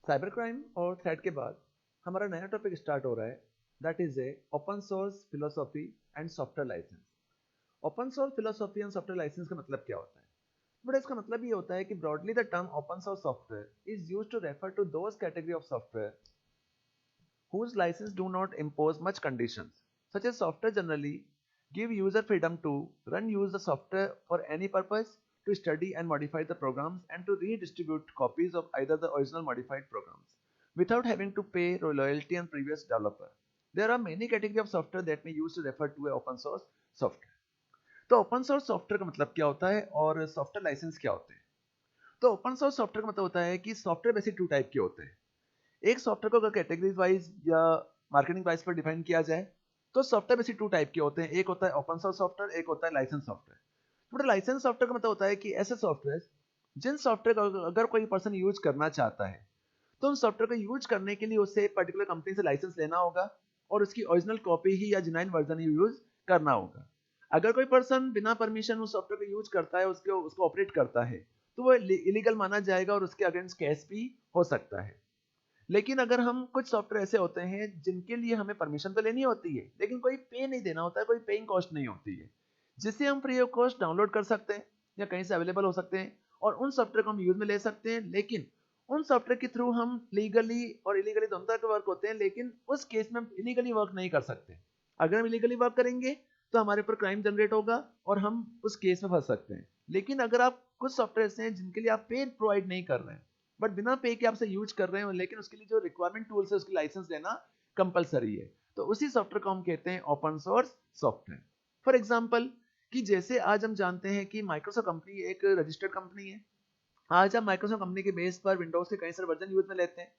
Cyber crime और threat के बाद हमारा नया टॉपिक स्टार्ट हो रहा है, that is a open source philosophy and software license. Open source philosophy and software license का मतलब क्या होता है? बट इसका मतलब ये होता है कि broadly the term open source software is used to refer to those category of software whose license do not impose much conditions, such as software generally give user freedom to run use the software for any purpose, to study and modify the programs, and to redistribute copies of either the original modified programs without having to pay royalty on previous developer. There are many categories of software that may use to refer to a open source software. तो open source software का मतलब क्या होता है और software licence क्या होते हैं? तो ओपन सोर्स सॉफ्टवेयर का मतलब होता है कि सॉफ्टवेयर बेसिक टू टाइप के होते हैं। एक सॉफ्टवेयर को अगर कैटेगरीज वाइज या मार्केटिंग वाइज पर डिफाइन किया जाए तो सॉफ्टवेयर बेसिक टू टाइप के होते हैं। एक होता है ओपन सोर्स सॉफ्टवेयर, एक होता है लाइसेंस सॉफ्टवेयर। तो लाइसेंस सॉफ्टवेयर का मतलब होता है कि ऐसे सॉफ्टवेयर जिन सॉफ्टवेयर को अगर कोई पर्सन यूज करना चाहता है तो उन सॉफ्टवेयर को यूज करने के लिए उसे पर्टिकुलर कंपनी से लाइसेंस लेना होगा और उसकी ओरिजिनल कॉपी ही या जेन्युइन वर्जन ही यूज करना होगा। अगर कोई पर्सन बिना परमिशन उस सॉफ्टवेयर को यूज करता है, उसको ऑपरेट करता है, तो वो इलीगल माना जाएगा और उसके अगेंस्ट केस भी हो सकता है। लेकिन अगर हम कुछ सॉफ्टवेयर ऐसे होते हैं जिनके लिए हमें परमिशन तो लेनी होती है लेकिन कोई पे नहीं देना होता है, कोई पेइंग कॉस्ट नहीं होती है, जिसे हम फ्री ऑफ कॉस्ट डाउनलोड कर सकते हैं या कहीं से अवेलेबल हो सकते हैं और उन सॉफ्टवेयर को हम यूज में ले सकते हैं। लेकिन उन सॉफ्टवेयर के थ्रू हम लीगली और इलीगली दोनों तरह के वर्क होते हैं, लेकिन उस केस में हम इलीगली वर्क नहीं कर सकते। अगर हम इलीगली वर्क करेंगे तो हमारे ऊपर क्राइम जनरेट होगा और हम उस केस में फंस सकते हैं। लेकिन अगर आप कुछ सॉफ्टवेयर ऐसे हैं जिनके लिए आप पे प्रोवाइड नहीं कर रहे हैं बट बिना पे के आपसे यूज कर रहे हो, लेकिन उसके लिए जो रिक्वायरमेंट टूल्स है उसकी लाइसेंस लेना कंपलसरी है, तो उसी सॉफ्टवेयर को हम कहते हैं open source software. For example कि जैसे आज हम जानते हैं कि माइक्रोसॉफ्ट कंपनी एक रजिस्टर्ड कंपनी है। आज हम माइक्रोसॉफ्ट कंपनी के बेस पर विंडोज के कई सारे वर्जन यूज में लेते हैं,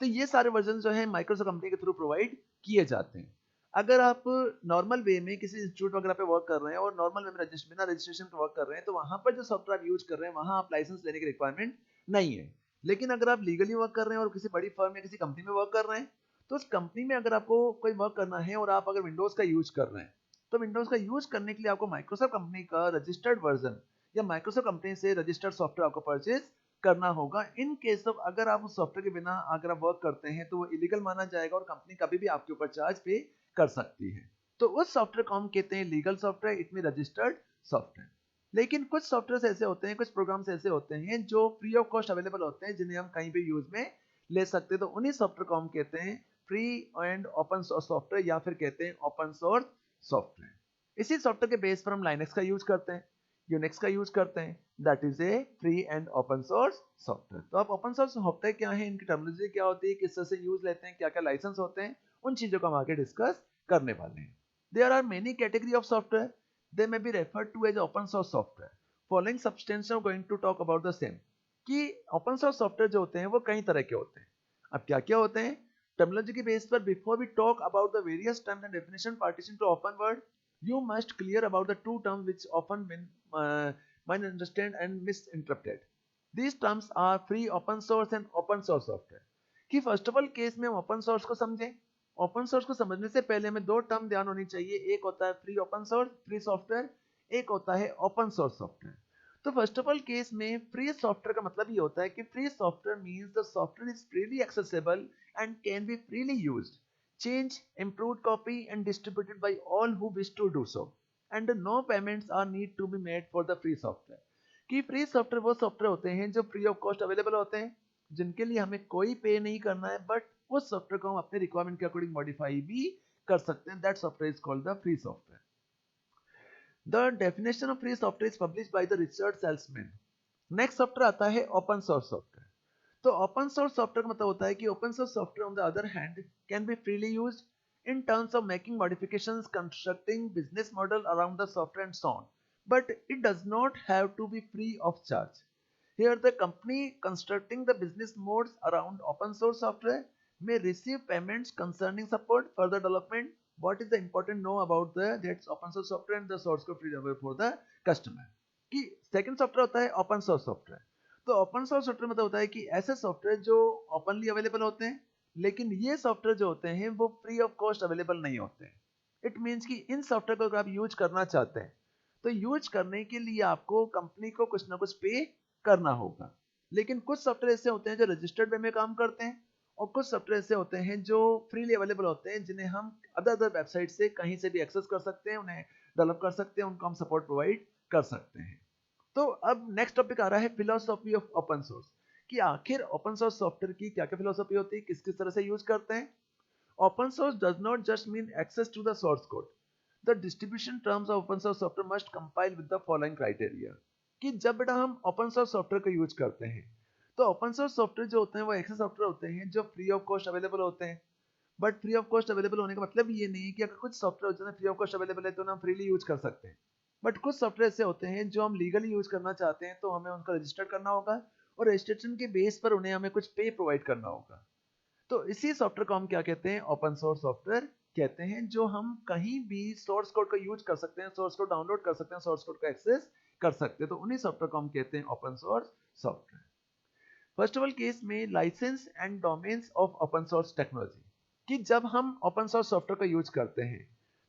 तो ये सारे वर्जन जो है माइक्रोसॉफ्ट कंपनी के थ्रू प्रोवाइड किए जाते हैं। अगर आप नॉर्मल वे में किसी इंस्टीट्यूट वगैरह पे वर्क कर रहे हैं और नॉर्मल वे में बिना रजिस्ट्रेशन के वर्क कर रहे हैं तो वहां पर जो सॉफ्टवेयर आप यूज कर रहे हैं वहां आप लाइसेंस लेने की रिक्वायरमेंट नहीं है। लेकिन अगर आप लीगली वर्क कर रहे हैं और किसी बड़ी फर्म या किसी कंपनी में वर्क कर रहे हैं तो उस कंपनी में अगर आपको कोई वर्क करना है और आप अगर विंडोज का यूज कर रहे हैं तो विंडोज का यूज करने के लिए आपको माइक्रोसॉफ्ट कंपनी का रजिस्टर्ड वर्जन या माइक्रोसॉफ्ट कंपनी से रजिस्टर्ड सॉफ्टवेयर आपको परचेज करना होगा। इन केस ऑफ अगर आप उस सॉफ्टवेयर के बिना अगर आप वर्क करते हैं तो वो इलीगल माना जाएगा और कंपनी कभी भी आपके ऊपर चार्ज पे कर सकती है। तो उस सॉफ्टवेयर को हम कहते हैं legal software, it mean registered software. लेकिन कुछ सॉफ्टवेयर ऐसे होते हैं, कुछ प्रोग्राम्स ऐसे होते हैं जो फ्री ऑफ कॉस्ट अवेलेबल होते हैं, जिन्हें हम कहीं भी यूज में ले सकते हैं। तो उन्हीं सॉफ्टवेयर को हम कहते हैं free and open source software या फिर कहते हैं ओपन सोर्स सॉफ्टवेयर। इसी सॉफ्टवेयर के बेस पर हम लाइनक्स का यूज करते हैं, यूनिक्स का यूज करते हैं, that is A free and open source software. तो आप ओपन सोर्स सॉफ्टवेयर क्या है, इनकी टर्मिनोलॉजी क्या होती है, किस तरह से यूज लेते हैं, क्या क्या लाइसेंस होते हैं, उन चीजों को हम आगे डिस्कस करने वाले हैं। There are many category of software, they may be referred to as open source software. Following substance I am going to talk about the same. कि ओपन सोर्स सॉफ्टवेयर जो होते हैं वो कई तरह के होते हैं। अब क्या क्या होते हैं टर्मिनोलॉजी के बेस पर, before we talk about the various terms and definition partition to open word, you must clear about the two terms which often been misunderstood and misinterpreted. These terms are free open source and open source software. कि first of all case में हम open source को समझें। Open source को समझने से पहले हमें दो टर्म ध्यान होनी चाहिए, एक होता है free open source free software, एक होता है ओपन सोर्स सॉफ्टवेयर। तो फर्स्ट ऑफ ऑल केस में फ्री सॉफ्टवेयर का मतलब ये होता है कि free software means the software is freely accessible and can be freely used, change, improved copy and distributed by all who wish to do so, and no payments are need to be made for the free software। कि free software वो software होते हैं जो free of cost available होते हैं, जिनके लिए हमें कोई पे नहीं करना है, बट उस सॉफ्टवेयर को हम अपने रिक्वायरमेंट के अकॉर्डिंग मॉडिफाई भी कर सकते हैं। That software is called the free software. The definition of free software is publish by the Richard Stallman. Next software आता है ओपन सोर्स सॉफ्टवेयर। तो ओपन सोर्स सॉफ्टवेयर का मतलब होता है कि open source software on the other hand can be freely used in terms of making modifications, constructing business model around the software and so on, but it does not have to B free of charge. Here the company constructing the business modes around open source software may receive payments concerning support, further development. What is the important know about the that's open source software and the source code free available for the customer। कि second software होता है open source software. तो open source software मतलब होता है कि ऐसे software जो ओपनली अवेलेबल होते हैं, लेकिन ये सॉफ्टवेयर जो होते हैं वो फ्री ऑफ कॉस्ट अवेलेबल नहीं होते हैं। इट मीन्स कि इन सॉफ्टवेयर को अगर आप यूज करना चाहते हैं तो यूज करने के लिए आपको कंपनी को कुछ ना कुछ पे करना होगा। लेकिन कुछ सॉफ्टवेयर ऐसे होते हैं जो रजिस्टर्ड वे में काम करते हैं, और कुछ सॉफ्टवेयर ऐसे होते हैं जो फ्रीली अवेलेबल होते हैं, जिन्हें हम अदर वेबसाइट से कहीं से भी एक्सेस कर सकते हैं, उन्हें डेवलप कर सकते हैं, उनको हम सपोर्ट प्रोवाइड कर सकते हैं। तो अब नेक्स्ट टॉपिक आ रहा है फिलोसॉफी ऑफ ओपन सोर्स, कि आखिर ओपन सोर्स सॉफ्टवेयर की क्या क्या फिलोसॉफी होती है, किस किस तरह से यूज करते हैं। Open source does not just mean access to the source code, the distribution terms of open source software must compile with the following criteria, कि जब बेटा हम ओपन सोर्स सॉफ्टवेयर को यूज करते हैं, तो ओपन सोर्स सॉफ्टवेयर जो होते हैं वो ऐसे सॉफ्टवेयर होते हैं जो फ्री ऑफ कॉस्ट अवेलेबल होते हैं। But free of cost available होने का मतलब ये नहीं है कि अगर कुछ सॉफ्टवेयर होते हैं फ्री ऑफ कॉस्ट अवेलेबल है तो हम फ्रीली यूज कर सकते हैं। बट कुछ सॉफ्टवेयर ऐसे होते हैं जो हम लीगली यूज करना चाहते हैं, तो हमें उनका रजिस्टर करना होगा, और रजिस्ट्रेशन के बेस पर उन्हें हमें कुछ पे प्रोवाइड करना होगा। तो इसी सॉफ्टवेयर को हम क्या कहते हैं, ओपन सोर्स सॉफ्टवेयर कहते हैं, जो हम कहीं भी सोर्स कोड का यूज कर सकते हैं, सोर्स कोड डाउनलोड कर सकते हैं, सोर्स कोड का एक्सेस कर सकते हैं। तो उन्हीं सॉफ्टवेयर को हम कहते हैं open source software. First of all case में license and domains of open source technology, कि जब हम ओपन सोर्स सॉफ्टवेयर का यूज करते हैं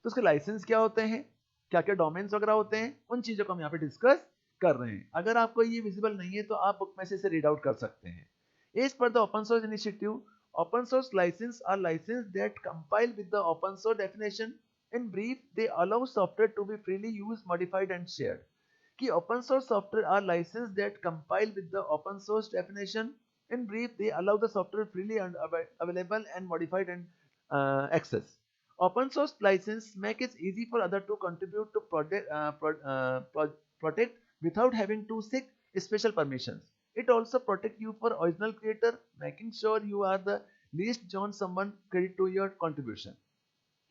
तो उसके लाइसेंस क्या होते हैं, क्या क्या डोमेन्स वगैरह होते हैं, उन चीजों को हम यहाँ पे डिस्कस कर रहे हैं। अगर आपको ये विजिबल नहीं है तो आप बुक में से इसे रीड आउट कर सकते हैं। As per the open source initiative, open source license are licenses that compile with the open source definition. In brief, they allow software to be freely used, modified and shared. कि open source software are licenses that compile with the open source definition. In brief, they allow the software freely and available and modified and access. Open source license make it easy for others to contribute to protect without having to seek special permissions. It also protect you for original creator, making sure you are the least John someone credit to your contribution.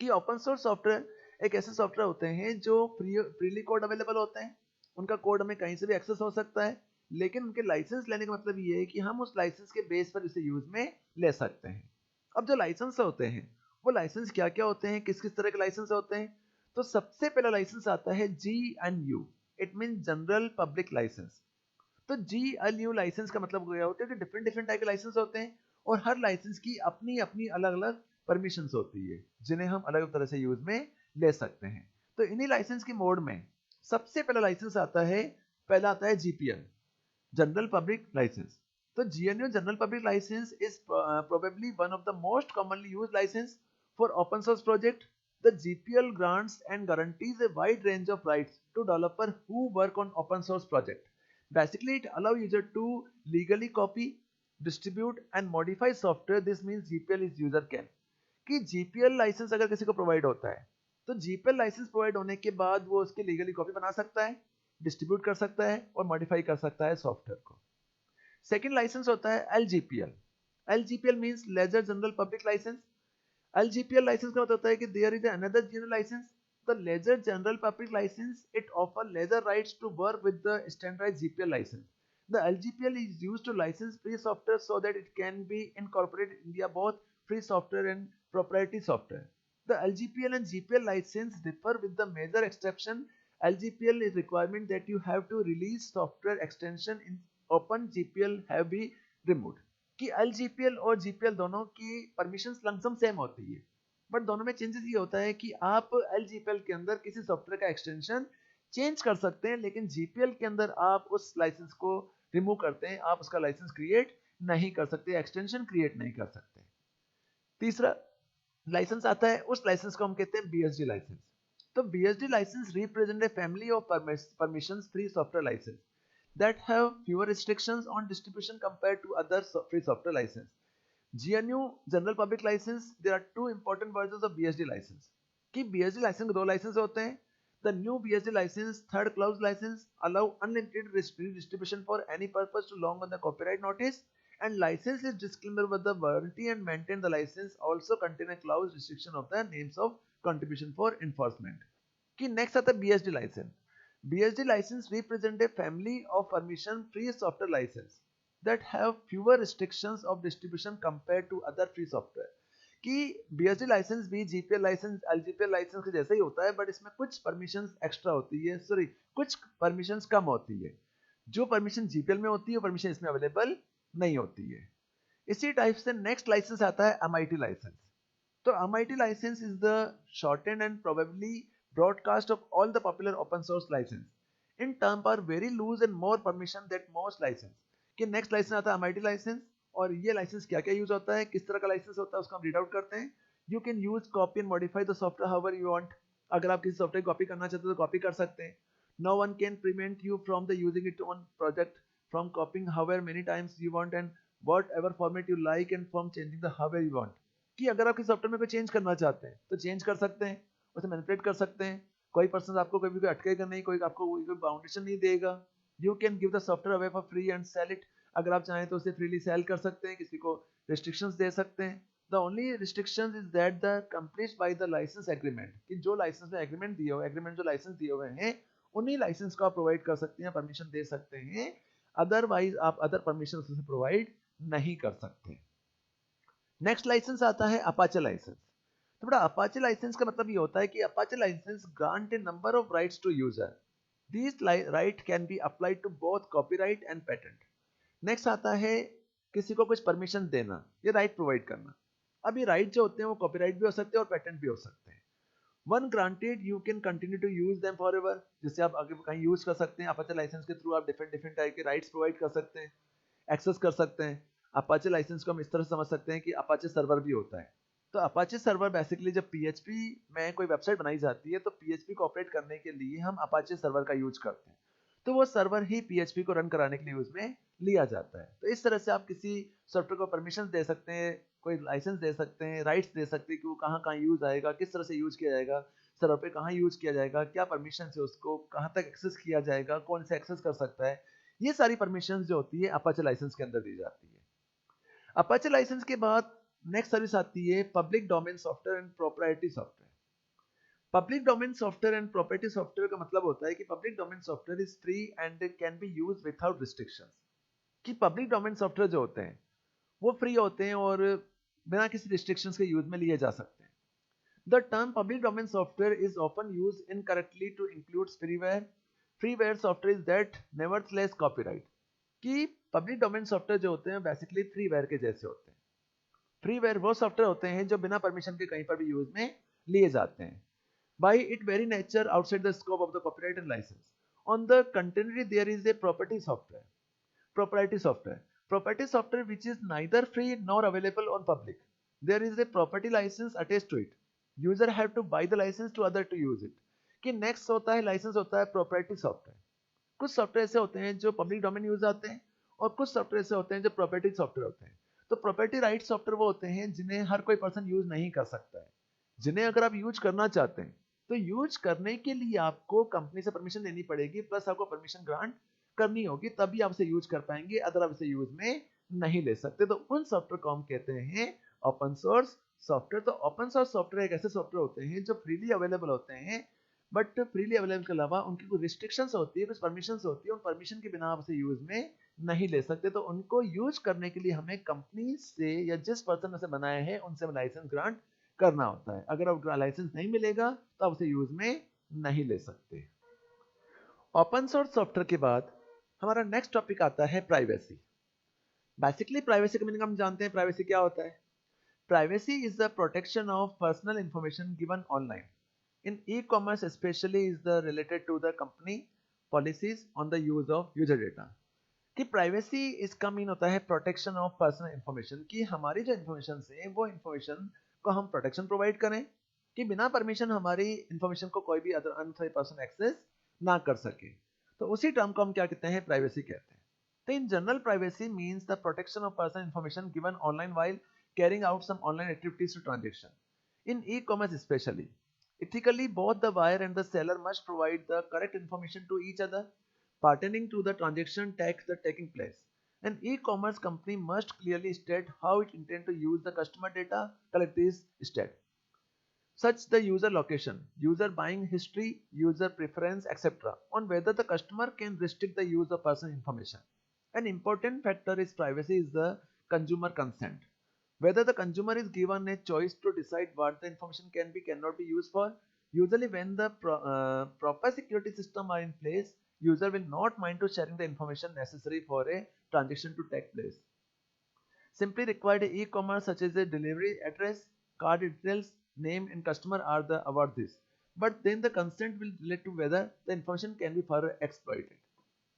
कि open source software एक ऐसे software होते हैं जो freely code available होते हैं, उनका code हमें कहीं से भी एक्सेस हो सकता है, लेकिन उनके लाइसेंस लेने का मतलब ये है कि हम उस लाइसेंस के बेस पर इसे यूज में ले सकते हैं। अब जो लाइसेंस होते हैं वो लाइसेंस क्या क्या होते हैं, किस किस तरह के लाइसेंस होते हैं। तो सबसे पहला लाइसेंस आता है GNU, it mean general public license. तो GNU लाइसेंस का मतलब ये होता है कि डिफरेंट डिफरेंट टाइप के लाइसेंस होते हैं, और हर लाइसेंस की अपनी अपनी अलग अलग परमिशंस होती है, जिन्हें हम अलग अलग तरह से यूज में ले सकते हैं। तो इन्हीं लाइसेंस की मोड में सबसे पहला लाइसेंस आता है, पहला आता है GPL, जनरल पब्लिक लाइसेंस। तो GNU general public license is probably one of the most commonly used license for open source project. The GPL grants and guarantees a wide range of rights to developers who work on open source project. Basically, it allows user to legally copy, distribute and modify software. This means GPL is user can. कि GPL licence अगर किसी को provide होता है, तो GPL licence provide होने के बाद वो उसकी लीगली कॉपी बना सकता है, डिस्ट्रीब्यूट कर सकता है और मॉडिफाई कर सकता है सॉफ्टवेयर को। सेकेंड लाइसेंस होता है LGPL। LGPL means lesser general public license. LGPL license का मतलब होता है कि there is another general license, the lesser general public license, it offer lesser rights to work with the standardized GPL license. The LGPL is used to license free software so that it can be incorporated in India both free software and proprietary software. The LGPL and GPL license differ with the major exception. LGPL is requirement that you have to release software extension in open, GPL have been removed. कि LGPL और GPL दोनों की permissions lump sum same होती है, but दोनों में changes ये होता है कि आप LGPL के अंदर किसी सॉफ्टवेयर का एक्सटेंशन चेंज कर सकते हैं, लेकिन GPL के अंदर आप उस लाइसेंस को रिमूव करते हैं, आप उसका लाइसेंस क्रिएट नहीं कर सकते, एक्सटेंशन क्रिएट नहीं कर सकते। तीसरा लाइसेंस आता है, उस लाइसेंस को हम कहते हैं BSD लाइसेंस। तो BSD license represent a family of permissions free software license that have fewer restrictions on distribution compared to other free software license. GNU General Public License, there are two important versions of BSD license. कि BSD license दो license होते हैं. The new BSD license, third clause license, allow unlimited distribution for any purpose to long on the copyright notice, and license is disclaimer with the warranty and maintain the license also contain a clause restriction of the names of contribution for enforcement. कि next आता है BSD license. BSD license represent a family of permission-free software license that have fewer restrictions of distribution compared to other free software. कि BSD license भी GPL license, LGPL license के जैसा ही होता है, but इसमें कुछ permissions extra होती है, कुछ permissions कम होती है। जो permission GPL में होती है, वो permission इसमें available नहीं होती है। इसी टाइप से next license आता है MIT license. तो MIT license is the shortened and probably broadcast of all the popular open source license. In terms are very loose and more permission than most license. कि next licence आता है MIT licence, और ये licence क्या क्या use होता है, किस तरह का लाइसेंस होता है, उसको हम रीड आउट करते हैं। You can use copy and modify the software however you want. अगर आप किसी सॉफ्टवेयर कॉपी करना चाहते हो तो कॉपी कर सकते हैं। No one can prevent you from the using it on project from copying however many times you want and whatever format you like and from changing the however you want. कि अगर आप किसी software में कोई change करना चाहते हैं तो चेंज कर सकते हैं, उसे मैनिपुलेट कर सकते हैं। कोई पर्सन आपको कभी भी अटकेगा नहीं, कोई आपको कोई बाउंडेशन नहीं देगा। You can give the software away for free and sell it. अगर आप चाहें तो उसे फ्रीली सेल कर सकते हैं, किसी को रिस्ट्रिक्शंस दे सकते हैं। The only restrictions is that the complete by the license agreement, कि जो लाइसेंस में एग्रीमेंट दिए हुए, एग्रीमेंट जो लाइसेंस दिए हुए हैं उन्हीं लाइसेंस को आप प्रोवाइड कर सकते हैं, परमिशन दे सकते हैं। अदरवाइज आप अदर परमिशन उसे प्रोवाइड नहीं कर सकते। नेक्स्ट लाइसेंस आता है अपाचे लाइसेंस। तो बड़ा अपाचे लाइसेंस का मतलब ये होता है कि Apache license grant a number of rights to user. These right can be applied to both copyright and patent. Next आता है किसी को कुछ परमिशन देना, ये राइट प्रोवाइड करना। अब ये राइट जो होते हैं वो कॉपीराइट भी हो सकते हैं और पेटेंट भी हो सकते हैं। Once granted you can continue to use them forever, जिससे आप आगे कहीं यूज कर सकते हैं। अपाचे लाइसेंस के थ्रू आप डिफरेंट डिफरेंट टाइप के राइट्स प्रोवाइड कर सकते हैं, एक्सेस कर सकते हैं। अपाचे लाइसेंस को हम इस तरह समझ सकते हैं कि अपाचे सर्वर भी होता है। तो अपाचे सर्वर बेसिकली जब PHP में कोई वेबसाइट बनाई जाती है तो PHP को ऑपरेट करने के लिए हम अपाचे सर्वर का यूज करते हैं। तो वो सर्वर ही PHP को रन कराने के लिए उसमें लिया जाता है। तो इस तरह से आप किसी सॉफ्टवेयर को परमिशन दे सकते हैं, कोई लाइसेंस दे सकते हैं, राइट्स दे सकते हैं कि वो कहाँ कहाँ यूज आएगा, किस तरह से यूज किया जाएगा, सर्वर पे कहाँ यूज किया जाएगा, क्या परमिशन से उसको कहाँ तक एक्सेस किया जाएगा, कौन से एक्सेस कर सकता है। ये सारी परमिशन जो होती है अपाचे लाइसेंस के अंदर दी जाती है। अपाचे लाइसेंस के बाद नेक्स्ट सर्विस आती है public domain software and proprietary software. Public domain software and proprietary software का मतलब होता है कि public domain software is free and can be used without restrictions. कि पब्लिक डोमेन सॉफ्टवेयर जो होते हैं वो फ्री होते हैं और बिना किसी रिस्ट्रिक्शंस के यूज में लिए जा सकते हैं। The term public domain software is often used incorrectly to include freeware. Freeware software is that nevertheless copyright. कि पब्लिक डोमेन सॉफ्टवेयर जो होते हैं बेसिकली फ्रीवेयर के जैसे होते हैं। फ्रीवेयर वो सॉफ्टवेयर होते हैं जो बिना परमिशन के कहीं पर भी यूज में लिए जाते हैं। By its very nature, outside the scope of the copyright and license. On the contrary, there is a property software. Proprietary software. Proprietary software which is neither free nor available on public. There is a property license attached to it. User have to buy the license to other to use it. कि next होता है license होता है proprietary software. कुछ software ऐसे होते हैं जो पब्लिक डोमेन यूज आते हैं और कुछ सॉफ्टवेयर ऐसे होते हैं जो प्रॉपर्टी सॉफ्टवेयर होते हैं। तो प्रॉपर्टी राइट सॉफ्टवेयर वो होते हैं जिन्हें हर कोई पर्सन यूज नहीं कर सकता है, जिन्हें अगर आप यूज करना चाहते हैं तो यूज करने के लिए आपको कंपनी से परमिशन लेनी पड़ेगी, प्लस आपको परमिशन ग्रांट करनी होगी, तभी आप इसे यूज कर पाएंगे, अदर आप इसे यूज में नहीं ले सकते। तो उन सॉफ्टवेयर को हम कहते हैं ओपन सोर्स सॉफ्टवेयर। तो ओपन सोर्स सॉफ्टवेयर एक ऐसे सॉफ्टवेयर होते हैं जो फ्रीली अवेलेबल होते हैं, बट फ्रीली अवेलेबल के अलावा उनकी कुछ रिस्ट्रिक्शंस होती है, कुछ परमिशंस होती है, उन परमिशन के बिना आप उसे यूज में नहीं ले सकते। तो उनको यूज करने के लिए हमें कंपनी से या जिस पर्सन ने उसे बनाया है उनसे लाइसेंस ग्रांट करना होता है। अगर आप लाइसेंस नहीं मिलेगा तो आप उसे यूज में नहीं ले सकते। ओपन सोर्स सॉफ्टवेयर के बाद हमारा नेक्स्ट टॉपिक आता है प्राइवेसी। बेसिकली प्राइवेसी का मीनिंग हम जानते हैं, प्राइवेसी क्या होता है। Privacy is the protection of personal information given online in e-commerce especially is the related to the company policies on the use of user data। कि प्राइवेसी इसका mean होता है प्रोटेक्शन ऑफ पर्सनल इंफॉर्मेशन, कि हमारी जो information है वो information को हम प्रोटेक्शन प्रोवाइड करें कि बिना परमिशन हमारी इंफॉर्मेशन को कोई भी अदर अनऑथराइज्ड पर्सन एक्सेस ना कर सके। तो उसी टर्म को हम क्या कहते हैं, प्राइवेसी कहते हैं। तो in general privacy means the protection of personal information given online while carrying out some online activities to transaction in e-commerce especially. Ethically, both the buyer and the seller must provide the correct information to each other pertaining to the transaction taking place. An e-commerce company must clearly state how it intends to use the customer data collected instead, such the user location, user buying history, user preference, etc., on whether the customer can restrict the use of personal information. An important factor is privacy is the consumer consent. Whether the consumer is given a choice to decide what the information can be cannot be used for. Usually when the proper security system are in place, user will not mind to sharing the information necessary for a transaction to take place. Simply required e-commerce such as a delivery address, card details, name and customer are the about this. But then the consent will relate to whether the information can be further exploited.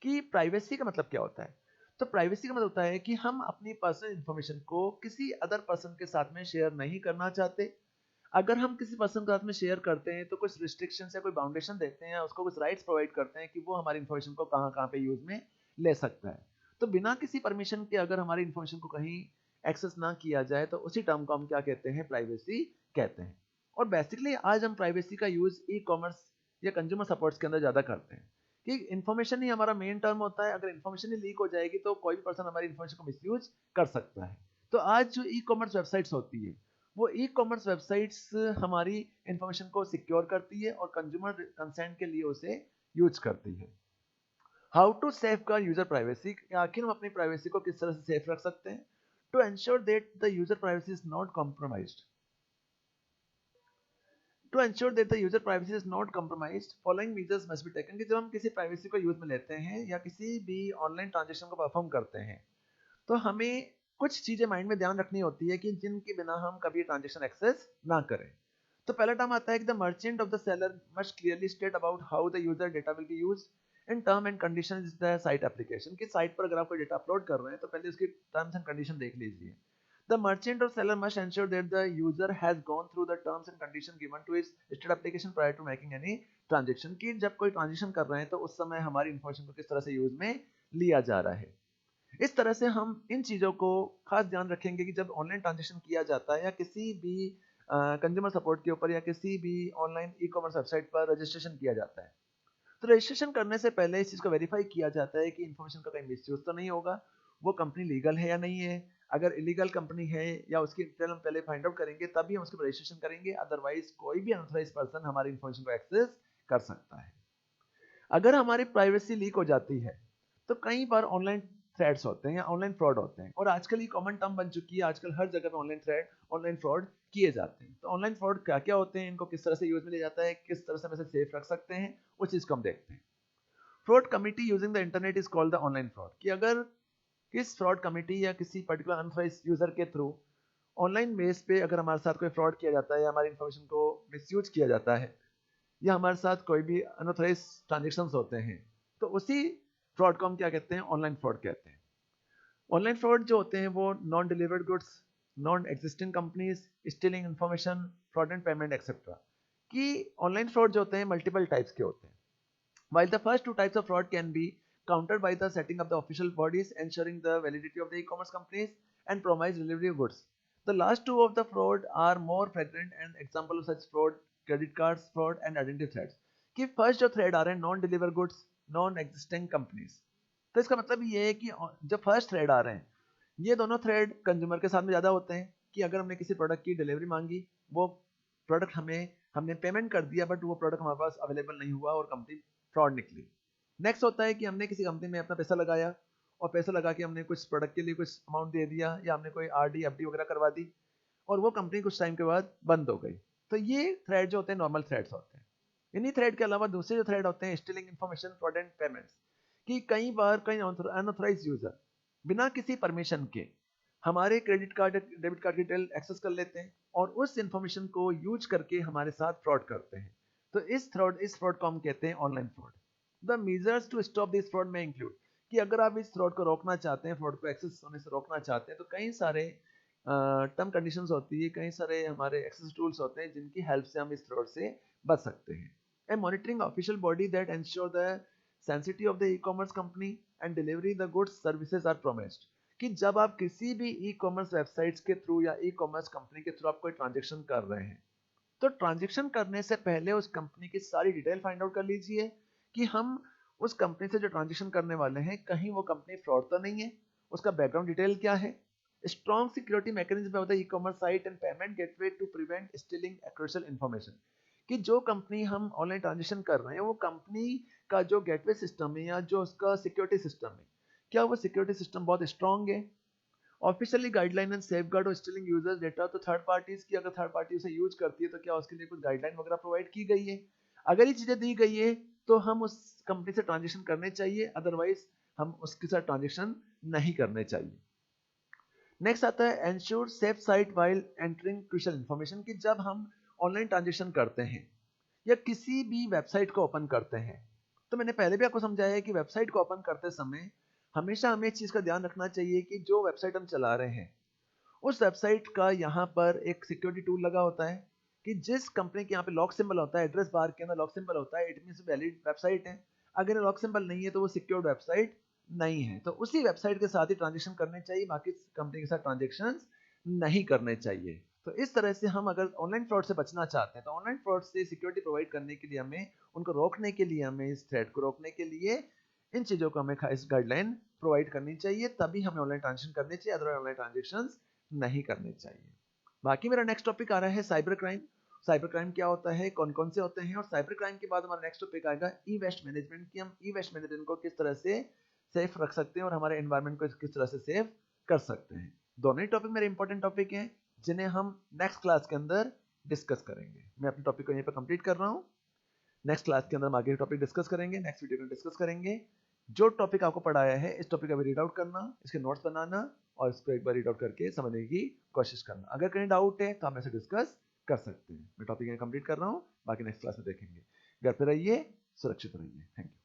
कि privacy का मतलब क्या होता है। तो privacy का मतलब होता है कि हम अपनी पर्सनल इन्फॉर्मेशन को किसी अदर पर्सन के साथ में शेयर नहीं करना चाहते। अगर हम किसी पर्सन के साथ में शेयर करते हैं तो कुछ रिस्ट्रिक्शंस या कोई बाउंडेशन देते हैं, उसको कुछ राइट्स प्रोवाइड करते हैं कि वो हमारी इन्फॉर्मेशन को कहाँ कहाँ पे यूज में ले सकता है। तो बिना किसी परमिशन के अगर हमारी इन्फॉर्मेशन को कहीं एक्सेस ना किया जाए तो उसी टर्म को हम क्या कहते हैं, प्राइवेसी कहते हैं। और बेसिकली आज हम प्राइवेसी का यूज ई कॉमर्स या कंज्यूमर सपोर्ट्स के अंदर ज्यादा करते हैं कि इन्फॉर्मेशन ही हमारा मेन टर्म होता है। अगर इन्फॉर्मेशन ही लीक हो जाएगी तो कोई भी पर्सन हमारी इन्फॉर्मेशन को मिसयूज कर सकता है। तो आज जो ई कॉमर्स वेबसाइट्स होती है वो ई कॉमर्स वेबसाइट्स हमारी इंफॉर्मेशन को सिक्योर करती है और कंज्यूमर कंसेंट के लिए उसे यूज करती है। How to safeguard user privacy, आखिर हम अपनी प्राइवेसी को किस तरह से सेफ रख सकते हैं। To ensure that the user privacy is not compromised, to ensure that the user privacy is not compromised following measures must be taken. कि जब हम किसी प्राइवेसी को यूज में लेते हैं या किसी भी ऑनलाइन ट्रांजेक्शन को परफॉर्म करते हैं तो हमें कुछ चीजें माइंड में ध्यान रखनी होती है कि जिनके बिना हम कभी ट्रांजेक्शन एक्सेस ना करें। तो पहला टर्म आता है कि the merchant of the seller must clearly state about how the user data will be used in term and condition is the site application. कि साइट पर अगर आप कोई डेटा अपलोड कर रहे हैं तो पहले उसकी टर्म्स एंड कंडीशन देख लीजिए। द मर्चेंट और seller must ensure that the user has gone through the terms and condition given to his state application prior to making any transaction. कि जब कोई ट्रांजेक्शन कर रहे हैं तो उस समय हमारी इन्फॉर्मेशन को किस तरह से यूज में लिया जा रहा है। इस तरह से हम इन चीज़ों को खास ध्यान रखेंगे कि जब ऑनलाइन ट्रांजेक्शन किया जाता है या किसी भी कंज्यूमर सपोर्ट के ऊपर या किसी भी ऑनलाइन ई कॉमर्स वेबसाइट पर रजिस्ट्रेशन किया जाता है तो रजिस्ट्रेशन करने से पहले इस चीज़ को वेरीफाई किया जाता है कि इन्फॉर्मेशन का कहीं मिसयूज तो नहीं होगा, वो कंपनी लीगल है या नहीं है। अगर इलीगल कंपनी है या उसकी डिटेल हम पहले फाइंड आउट करेंगे तभी हम उसके ऊपर रजिस्ट्रेशन करेंगे, अदरवाइज कोई भी अनऑथराइज्ड पर्सन हमारी इन्फॉर्मेशन को एक्सेस कर सकता है। अगर हमारी प्राइवेसी लीक हो जाती है तो कई बार ऑनलाइन थ्रेड्स होते हैं या ऑनलाइन फ्रॉड होते हैं और आजकल ये कॉमन टर्म बन चुकी है। आजकल हर जगह पे ऑनलाइन थ्रेड, ऑनलाइन फ्रॉड किए जाते हैं। तो ऑनलाइन फ्रॉड क्या क्या होते हैं, इनको किस तरह से यूज में लिया जाता है, किस तरह से हम इसे सेफ रख सकते हैं, उस चीज को हम देखते हैं। Fraud committee using the internet is called the online fraud. कि अगर किस फ्रॉड कमिटी या किसी पर्टिकुलर अनऑथराइज्ड यूजर के थ्रू ऑनलाइन बेस पे अगर हमारे साथ कोई फ्रॉड किया जाता है या हमारी इन्फॉर्मेशन को मिसयूज किया जाता है या हमारे साथ कोई भी अनऑथराइज्ड ट्रांजेक्शंस होते हैं तो उसी फ्रॉड को हम क्या कहते हैं, ऑनलाइन फ्रॉड कहते हैं। ऑनलाइन फ्रॉड जो होते हैं वो non delivered goods, non existing companies, stealing information, fraud and payment etcetera. कि ऑनलाइन फ्रॉड जो होते हैं मल्टीपल टाइप्स के होते हैं। While the first two types of fraud can be countered by the setting of the official bodies ensuring the validity of the e-commerce companies and promised delivery of goods, the last two of the fraud are more flagrant and example of such fraud credit cards fraud and identity threats। कि first जो thread आ रहे हैं non deliver goods, non existing companies, तो इसका मतलब ये है कि जो फर्स्ट थ्रेड आ रहे हैं ये दोनों थ्रेड कंज्यूमर के साथ में ज़्यादा होते हैं। कि अगर हमने किसी प्रोडक्ट की डिलीवरी मांगी, वो प्रोडक्ट हमने पेमेंट कर दिया बट वो प्रोडक्ट हमारे पास अवेलेबल नहीं हुआ और कंपनी फ्रॉड निकली। नेक्स्ट होता है कि हमने किसी कंपनी में अपना पैसा लगाया और पैसा लगा के हमने कुछ प्रोडक्ट के लिए कुछ अमाउंट दे दिया या हमने कोई आरडी एफडी वगैरह करवा दी और वो कंपनी कुछ टाइम के बाद बंद हो गई। तो ये थ्रेड जो होते हैं नॉर्मल थ्रेड्स होते हैं। इन्हीं थ्रेड के अलावा दूसरे जो थ्रेड होते हैं stealing information, fraud and payments. कि कई बार कई अनऑथराइज्ड यूजर बिना किसी परमिशन के हमारे क्रेडिट कार्ड डेबिट कार्ड की डिटेल एक्सेस कर लेते हैं और उस इंफॉर्मेशन को यूज करके हमारे साथ फ्रॉड करते हैं। तो इस फ्रॉड को हम कहते हैं online fraud. The measures to stop this fraud में इंक्लूड कि अगर आप इस फ्रॉड को रोकना चाहते हैं, फ्रॉड को एक्सेस होने से रोकना चाहते हैं तो कई सारे टर्म कंडीशंस होती है, कई सारे हमारे एक्सेस टूल्स होते हैं जिनकी हेल्प से हम इस फ्रॉड से बच सकते हैं। A monitoring official body that ensure the sensitivity of the e commerce company and delivery the goods services are promised. कि जब आप किसी भी ई कॉमर्स वेबसाइट्स के थ्रू या ई कॉमर्स कंपनी के थ्रू आप कोई ट्रांजेक्शन कर रहे हैं तो ट्रांजेक्शन करने से पहले उस कंपनी की सारी डिटेल फाइंड आउट कर लीजिए कि हम उस कंपनी से जो ट्रांजेक्शन करने वाले हैं कहीं वो कंपनी फ्रॉड तो नहीं है, उसका बैकग्राउंड डिटेल क्या है। Strong security mechanism of the e commerce site and payment gateway to prevent stealing a crucial information. कि जो कंपनी हम ऑनलाइन ट्रांजेक्शन कर रहे हैं वो कंपनी का जो गेटवे सिस्टम है या जो उसका सिक्योरिटी सिस्टम है क्या वो सिक्योरिटी सिस्टम बहुत स्ट्रॉन्ग है। ऑफिशियली गाइडलाइन एंड सेफगार्ड और स्टीलिंग यूजर्स डेटा, तो थर्ड पार्टीज की अगर थर्ड पार्टी उसे यूज करती है तो क्या उसके लिए कुछ गाइडलाइन वगैरह प्रोवाइड की गई है। अगर ये चीजें दी गई है तो हम उस कंपनी से ट्रांजेक्शन करने चाहिए, अदरवाइज हम उसके साथ ट्रांजेक्शन नहीं करने चाहिए। नेक्स्ट आता है ensure safe site while entering crucial information. कि जब हम ऑनलाइन ट्रांजेक्शन करते हैं या किसी भी वेबसाइट को ओपन करते हैं तो मैंने पहले भी आपको समझाया है कि वेबसाइट को ओपन करते समय हमेशा हमें इस चीज का ध्यान रखना चाहिए कि जो वेबसाइट हम चला रहे हैं उस वेबसाइट का यहाँ पर एक सिक्योरिटी टूल लगा होता है कि जिस कंपनी के यहाँ पे लॉक सिंबल होता है, एड्रेस बार के अंदर लॉक सिंबल होता है, इट मींस वैलिड वेबसाइट है। अगर ये लॉक सिंबल नहीं है तो वो सिक्योर्ड वेबसाइट नहीं है। तो उसी वेबसाइट के साथ ही ट्रांजेक्शन करने चाहिए, बाकी कंपनी के साथ ट्रांजेक्शन नहीं करने चाहिए। तो इस तरह से हम अगर ऑनलाइन फ्रॉड से बचना चाहते हैं तो ऑनलाइन फ्रॉड से सिक्योरिटी प्रोवाइड करने के लिए हमें, उनको रोकने के लिए, हमें इस थ्रेट को रोकने के लिए इन चीज़ों को हमें इस गाइडलाइन प्रोवाइड करनी चाहिए, तभी हमें ऑनलाइन ट्रांजेक्शन करनी चाहिए, अदरवाइज ऑनलाइन ट्रांजेक्शन नहीं करने चाहिए। बाकी मेरा नेक्स्ट टॉपिक आ रहा है साइबर क्राइम। साइबर क्राइम क्या होता है, कौन कौन से होते हैं, और साइबर क्राइम के बाद हमारा नेक्स्ट टॉपिक आएगा ई वेस्ट मैनेजमेंट की हम ई वेस्ट मैनेजमेंट को किस तरह से सेफ रख सकते हैं और हमारे एनवायरनमेंट को किस तरह से सेफ कर सकते हैं। दोनों ही टॉपिक मेरे इंपॉर्टेंट टॉपिक हैं जिन्हें हम नेक्स्ट क्लास के अंदर डिस्कस करेंगे। मैं अपने टॉपिक को यहीं पर कंप्लीट कर रहा हूँ। नेक्स्ट क्लास के अंदर हम आगे टॉपिक डिस्कस करेंगे, नेक्स्ट वीडियो में डिस्कस करेंगे। जो टॉपिक आपको पढ़ाया है इस टॉपिक का भी रीड आउट करना, इसके नोट्स बनाना और इसको एक बार रीड आउट करके समझने की कोशिश करना। अगर कहीं डाउट है तो हम ऐसे डिस्कस कर सकते हैं। मैं टॉपिक यहाँ कंप्लीट कर रहा हूँ, बाकी नेक्स्ट क्लास में देखेंगे। घर पे रहिए, सुरक्षित रहिए। Thank you.